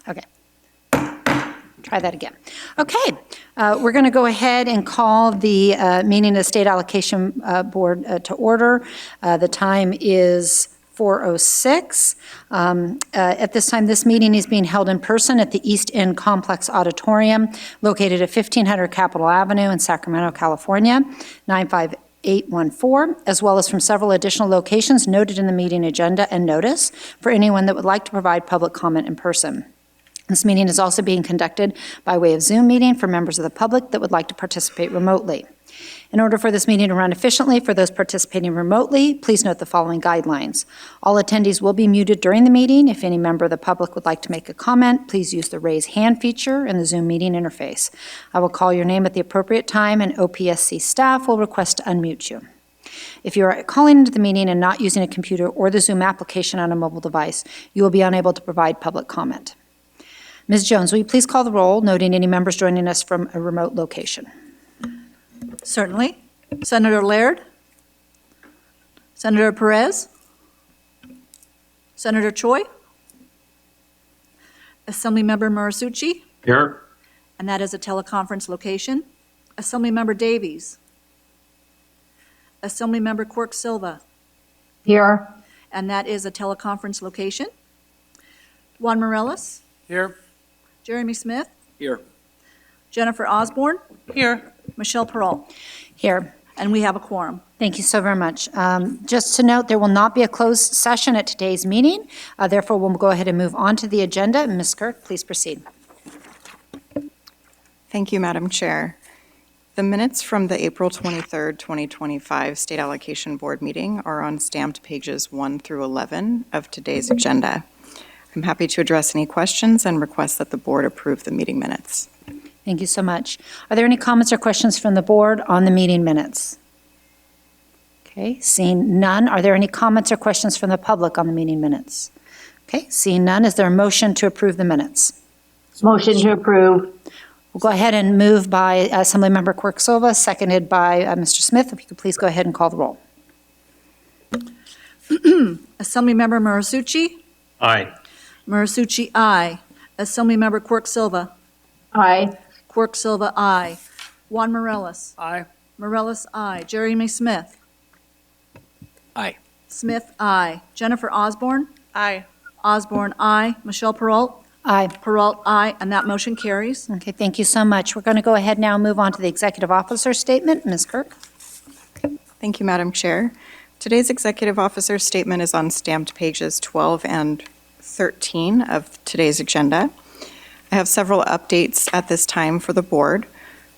Okay. Try that again. Okay, we're going to go ahead and call the meeting of the State Allocation Board to order. The time is 4:06. At this time, this meeting is being held in person at the East End Complex Auditorium, located at 1500 Capitol Avenue in Sacramento, California, 95814, as well as from several additional locations noted in the meeting agenda and notice for anyone that would like to provide public comment in person. This meeting is also being conducted by way of Zoom meeting for members of the public that would like to participate remotely. In order for this meeting to run efficiently for those participating remotely, please note the following guidelines. All attendees will be muted during the meeting. If any member of the public would like to make a comment, please use the raise hand feature in the Zoom meeting interface. I will call your name at the appropriate time, and OPSC staff will request to unmute you. If you are calling into the meeting and not using a computer or the Zoom application on a mobile device, you will be unable to provide public comment. Ms. Jones, will you please call the roll, noting any members joining us from a remote location? Certainly. Senator Laird? Senator Perez? Senator Choi? Assemblymember Murasucci? Here. And that is a teleconference location. Assemblymember Davies? Assemblymember Quirk Silva? Here. And that is a teleconference location. Juan Morales? Here. Jeremy Smith? Here. Jennifer Osborne? Here. Michelle Perrault? Here. And we have a quorum. Thank you so very much. Just to note, there will not be a closed session at today's meeting. Therefore, we'll go ahead and move on to the agenda. Ms. Kirk, please proceed. Thank you, Madam Chair. The minutes from the April 23rd, 2025 State Allocation Board meeting are on stamped pages 1 through 11 of today's agenda. I'm happy to address any questions and request that the board approve the meeting minutes. Thank you so much. Are there any comments or questions from the board on the meeting minutes? Okay, seeing none. Are there any comments or questions from the public on the meeting minutes? Okay, seeing none. Is there a motion to approve the minutes? Motion to approve. We'll go ahead and move by Assemblymember Quirk Silva, seconded by Mr. Smith. If you could please go ahead and call the roll. Assemblymember Murasucci? Aye. Murasucci, aye. Assemblymember Quirk Silva? Aye. Quirk Silva, aye. Juan Morales? Aye. Morales, aye. Jeremy Smith? Aye. Smith, aye. Jennifer Osborne? Aye. Osborne, aye. Michelle Perrault? Aye. Perrault, aye. And that motion carries. Okay, thank you so much. We're going to go ahead now and move on to the executive officer statement. Ms. Kirk? Thank you, Madam Chair. Today's executive officer statement is on stamped pages 12 and 13 of today's agenda. I have several updates at this time for the board.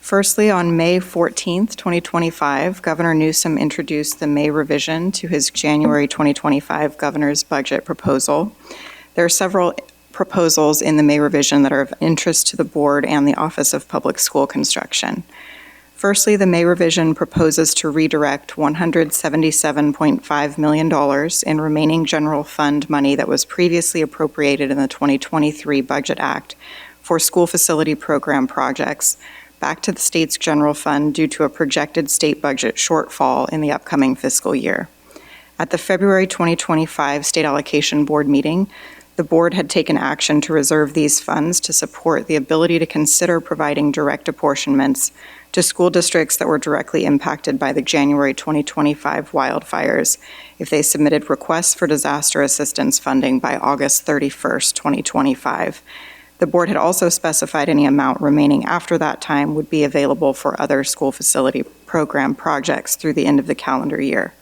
Firstly, on May 14th, 2025, Governor Newsom introduced the May revision to his January 2025 governor's budget proposal. There are several proposals in the May revision that are of interest to the board and the Office of Public School Construction. Firstly, the May revision proposes to redirect $177.5 million in remaining general fund money that was previously appropriated in the 2023 Budget Act for school facility program projects back to the state's general fund due to a projected state budget shortfall in the upcoming fiscal year. At the February 2025 State Allocation Board meeting, the board had taken action to reserve these funds to support the ability to consider providing direct apportionments to school districts that were directly impacted by the January 2025 wildfires if they submitted requests for disaster assistance funding by August 31st, 2025. The board had also specified any amount remaining after that time would be available for other school facility program projects through the end of the calendar year.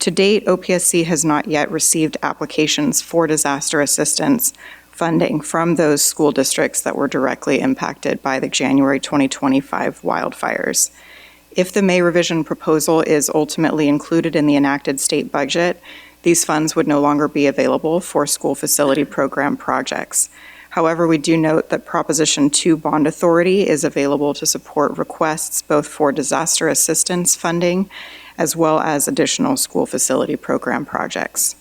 To date, OPSC has not yet received applications for disaster assistance funding from those school districts that were directly impacted by the January 2025 wildfires. If the May revision proposal is ultimately included in the enacted state budget, these funds would no longer be available for school facility program projects. However, we do note that Proposition 2 Bond Authority is available to support requests both for disaster assistance funding as well as additional school facility program projects.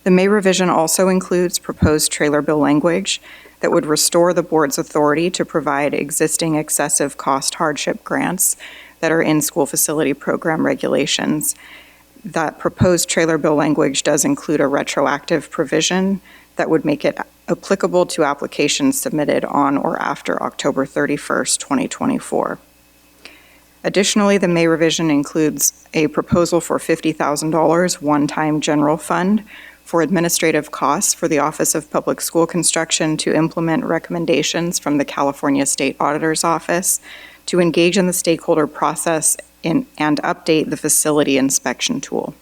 The May revision also includes proposed trailer bill language that would restore the board's authority to provide existing excessive cost hardship grants that are in school facility program regulations. That proposed trailer bill language does include a retroactive provision that would make it applicable to applications submitted on or after October 31st, 2024. Additionally, the May revision includes a proposal for $50,000 one-time general fund for administrative costs for the Office of Public School Construction to implement recommendations from the California State Auditor's Office to engage in the stakeholder process and update the facility inspection tool.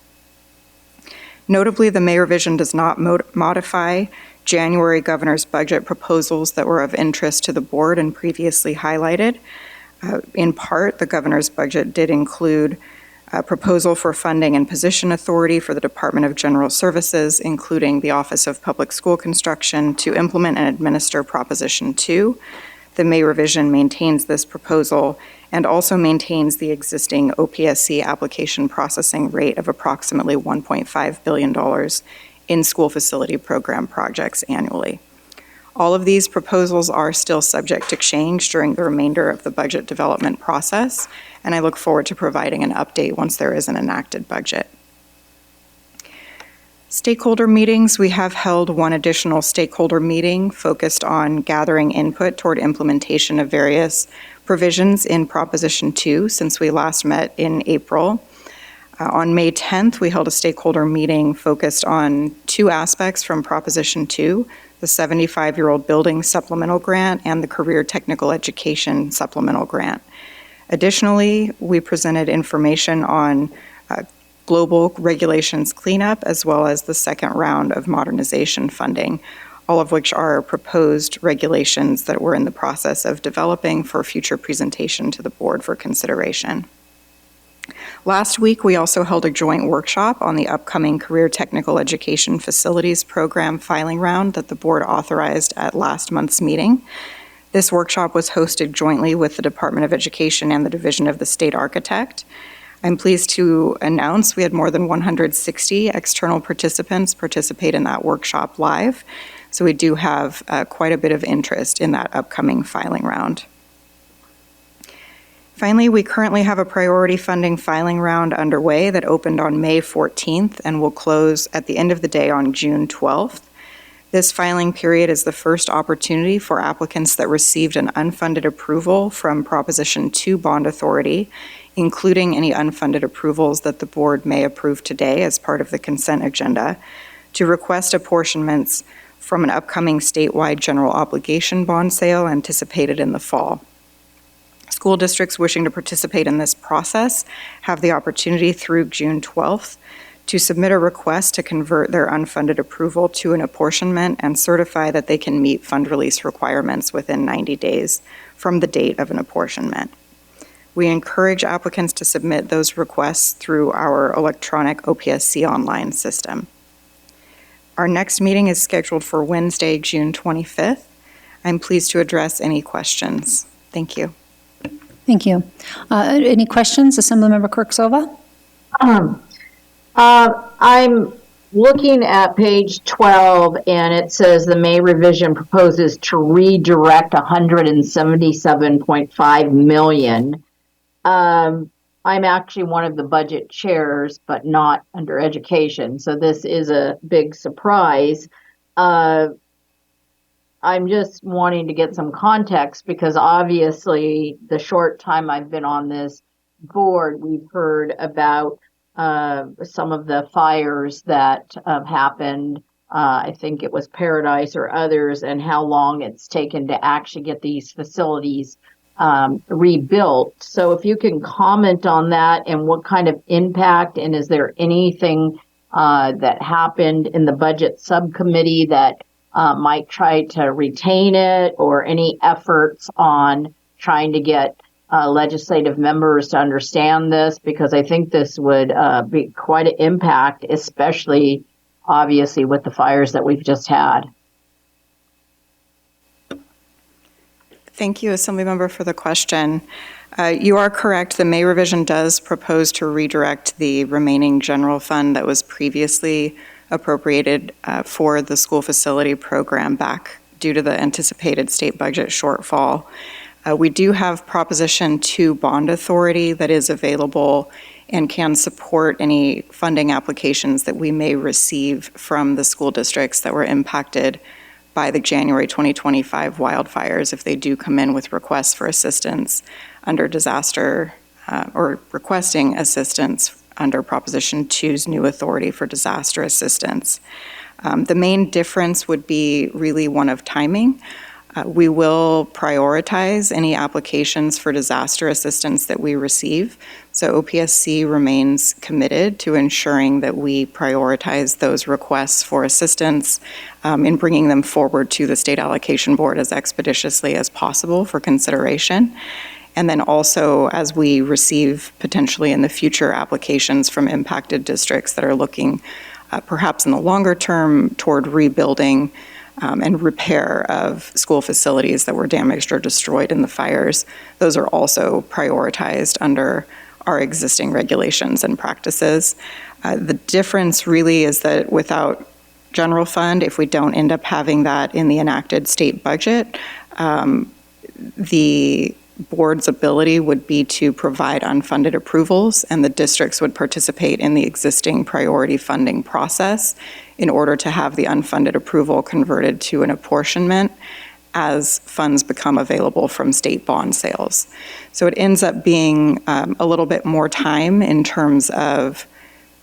Notably, the May revision does not modify January governor's budget proposals that were of interest to the board and previously highlighted. In part, the governor's budget did include a proposal for funding and position authority for the Department of General Services, including the Office of Public School Construction, to implement and administer Proposition 2. The May revision maintains this proposal and also maintains the existing OPSC application processing rate of approximately $1.5 billion in school facility program projects annually. All of these proposals are still subject to change during the remainder of the budget development process, and I look forward to providing an update once there is an enacted budget. Stakeholder meetings, we have held one additional stakeholder meeting focused on gathering input toward implementation of various provisions in Proposition 2 since we last met in April. On May 10th, we held a stakeholder meeting focused on two aspects from Proposition 2, the 75-year-old building supplemental grant and the career technical education supplemental grant. Additionally, we presented information on global regulations cleanup as well as the second round of modernization funding, all of which are proposed regulations that we're in the process of developing for future presentation to the board for consideration. Last week, we also held a joint workshop on the upcoming Career Technical Education Facilities Program filing round that the board authorized at last month's meeting. This workshop was hosted jointly with the Department of Education and the Division of the State Architect. I'm pleased to announce we had more than 160 external participants participate in that workshop live, so we do have quite a bit of interest in that upcoming filing round. Finally, we currently have a priority funding filing round underway that opened on May 14th and will close at the end of the day on June 12th. This filing period is the first opportunity for applicants that received an unfunded approval from Proposition 2 Bond Authority, including any unfunded approvals that the board may approve today as part of the consent agenda, to request apportionments from an upcoming statewide general obligation bond sale anticipated in the fall. School districts wishing to participate in this process have the opportunity through June 12th to submit a request to convert their unfunded approval to an apportionment and certify that they can meet fund release requirements within 90 days from the date of an apportionment. We encourage applicants to submit those requests through our electronic OPSC online system. Our next meeting is scheduled for Wednesday, June 25th. I'm pleased to address any questions. Thank you. Thank you. Any questions, Assemblymember Kirk-Silva? I'm looking at page 12, and it says the May revision proposes to redirect $177.5 million. I'm actually one of the budget chairs, but not under education, so this is a big surprise. I'm just wanting to get some context because obviously the short time I've been on this board, we've heard about some of the fires that happened. I think it was Paradise or others, and how long it's taken to actually get these facilities rebuilt. So if you can comment on that and what kind of impact, and is there anything that happened in the budget subcommittee that might try to retain it, or any efforts on trying to get legislative members to understand this, because I think this would be quite an impact, especially obviously with the fires that we've just had. Thank you, Assemblymember, for the question. You are correct. The May revision does propose to redirect the remaining general fund that was previously appropriated for the school facility program back due to the anticipated state budget shortfall. We do have Proposition 2 Bond Authority that is available and can support any funding applications that we may receive from the school districts that were impacted by the January 2025 wildfires if they do come in with requests for assistance under disaster or requesting assistance under Proposition 2's new authority for disaster assistance. The main difference would be really one of timing. We will prioritize any applications for disaster assistance that we receive. So OPSC remains committed to ensuring that we prioritize those requests for assistance in bringing them forward to the State Allocation Board as expeditiously as possible for consideration. And then also, as we receive potentially in the future applications from impacted districts that are looking perhaps in the longer term toward rebuilding and repair of school facilities that were damaged or destroyed in the fires, those are also prioritized under our existing regulations and practices. The difference really is that without general fund, if we don't end up having that in the enacted state budget, the board's ability would be to provide unfunded approvals, and the districts would participate in the existing priority funding process in order to have the unfunded approval converted to an apportionment as funds become available from state bond sales. So it ends up being a little bit more time in terms of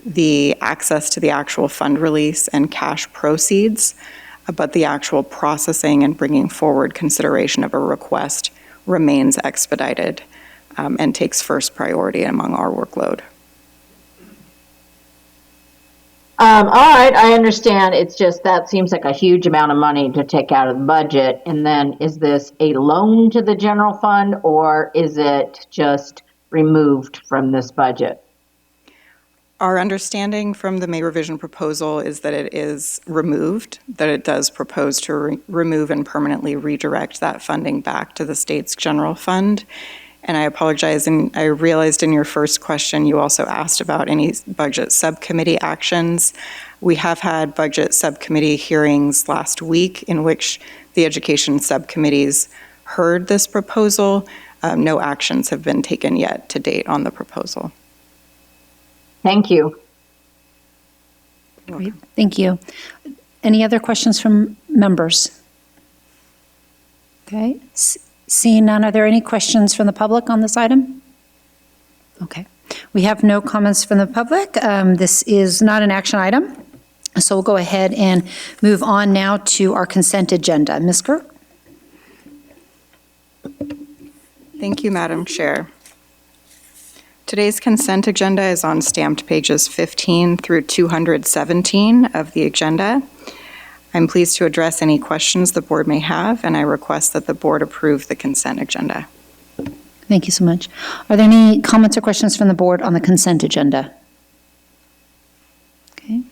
the access to the actual fund release and cash proceeds, but the actual processing and bringing forward consideration of a request remains expedited and takes first priority among our workload. All right, I understand. It's just that seems like a huge amount of money to take out of the budget. And then is this a loan to the general fund, or is it just removed from this budget? Our understanding from the May revision proposal is that it is removed, that it does propose to remove and permanently redirect that funding back to the state's general fund. And I apologize, and I realized in your first question, you also asked about any budget subcommittee actions. We have had budget subcommittee hearings last week in which the education subcommittees heard this proposal. No actions have been taken yet to date on the proposal. Thank you. Great, thank you. Any other questions from members? Okay, seeing none, are there any questions from the public on this item? Okay, we have no comments from the public. This is not an action item, so we'll go ahead and move on now to our consent agenda. Ms. Kirk? Thank you, Madam Chair. Today's consent agenda is on stamped pages 15 through 217 of the agenda. I'm pleased to address any questions the board may have, and I request that the board approve the consent agenda. Thank you so much. Are there any comments or questions from the board on the consent agenda? Okay.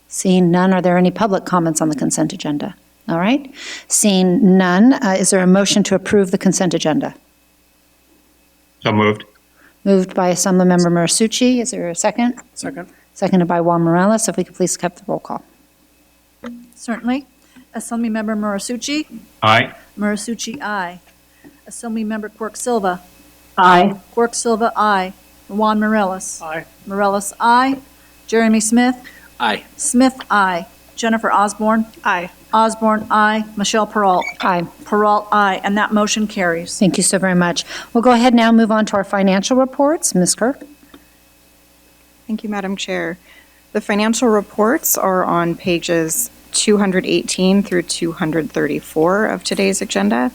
Seeing none, are there any public comments on the consent agenda? All right. Seeing none, is there a motion to approve the consent agenda? So moved. Moved by Assemblymember Marisucci. Is there a second? Second. Seconded by Juan Morales. If we could please keep the roll call. Certainly. Assemblymember Marisucci. Aye. Marisucci, aye. Assemblymember Quirk Silva. Aye. Quirk Silva, aye. Juan Morales. Aye. Morales, aye. Jeremy Smith. Aye. Smith, aye. Jennifer Osborne. Aye. Osborne, aye. Michelle Peralt. Aye. Peralt, aye. And that motion carries. Thank you so very much. We'll go ahead now and move on to our financial reports. Ms. Kirk? Thank you, Madam Chair. The financial reports are on pages 218 through 234 of today's agenda.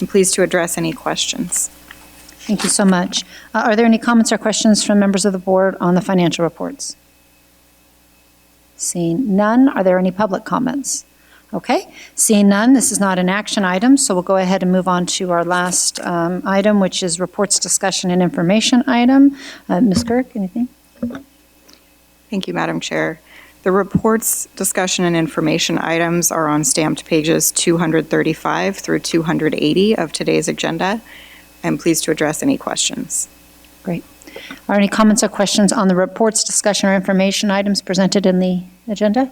I'm pleased to address any questions. Thank you so much. Are there any comments or questions from members of the board on the financial reports? Seeing none, are there any public comments? Okay, seeing none, this is not an action item, so we'll go ahead and move on to our last item, which is reports, discussion, and information item. Ms. Kirk, anything? Thank you, Madam Chair. The reports, discussion, and information items are on stamped pages 235 through 280 of today's agenda. I'm pleased to address any questions. Great. Are any comments or questions on the reports, discussion, or information items presented in the agenda?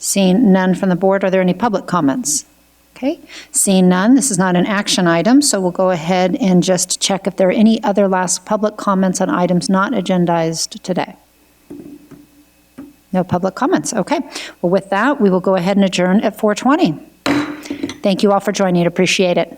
Seeing none from the board, are there any public comments? Okay, seeing none, this is not an action item, so we'll go ahead and just check if there are any other last public comments on items not agendized today. No public comments, okay. Well, with that, we will go ahead and adjourn at 4:20. Thank you all for joining, appreciate it.